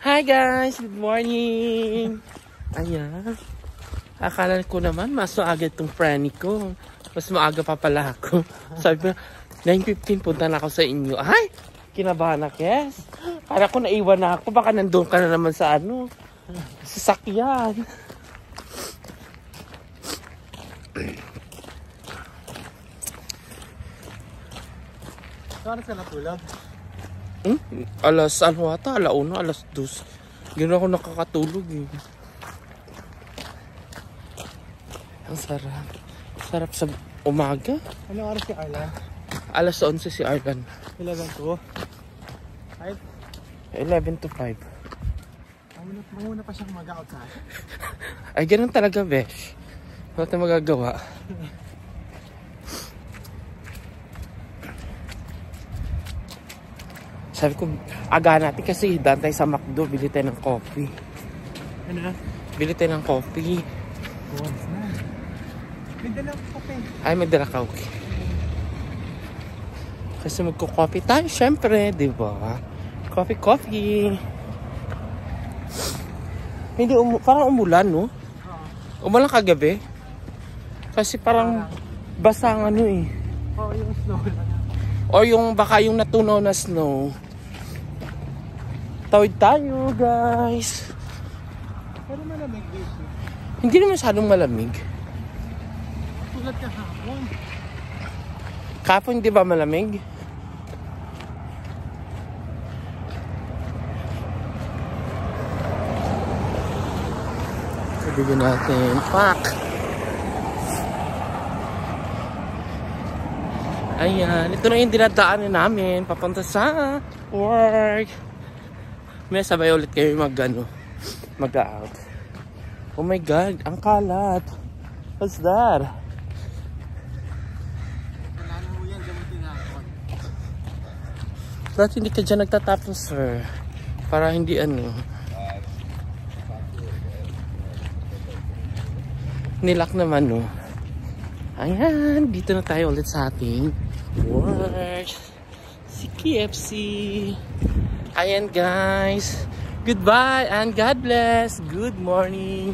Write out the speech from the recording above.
Hi guys! Good morning! Ayan. Akala ko naman mas maaga itong Franny ko. Mas maaga pa pala ako. Sabi ko, 9:15 punta na ako sa inyo. Ay! Kinabahan na, Kes. Para ko naiwan na ako. Baka nandun ka na naman sa sasakyan. Saan ka natulog? Alas 1, alas 2. Ganoon ako nakakatulog eh. Ang sarap. Sarap sa umaga. Anong oras si Arlan? Alas 11 si Arlan. 11 to 5? 11 to 5. Muna pa siyang mag-outside. Ay, ganun talaga, besh. Wala tayong magagawa. Sabi ko, aga natin kasi daan tayo sa McDo, bili tayo ng coffee. Ano? Bili tayo ng coffee. Buwas na. May dalang kape. Ay, may dala ka, okay. Kasi magko-coffee tayo, syempre, di ba? Coffee. Hindi, parang umulan, no? Umulan kagabi. Kasi parang basang eh. Oo, yung snow lang. O yung baka yung natunaw na snow. Tawid tayo, guys. Pero malamig dito. Hindi naman masyadong malamig. Tulad kahapon. Kapon, di ba malamig? Sabihin natin, pak! Ayan, ito na yung dinadaanan namin papunta sa work. May sabay ulit kayo mag-out. Oh my God, ang kalat. What's that? Wala na mo yan, gamutin na ako. Ba't hindi ka dyan nagtatapos, sir? Para hindi nilak naman, no? Ayan, dito na tayo ulit sa ating work. Si KFC. Ayan, guys. Goodbye and God bless. Good morning.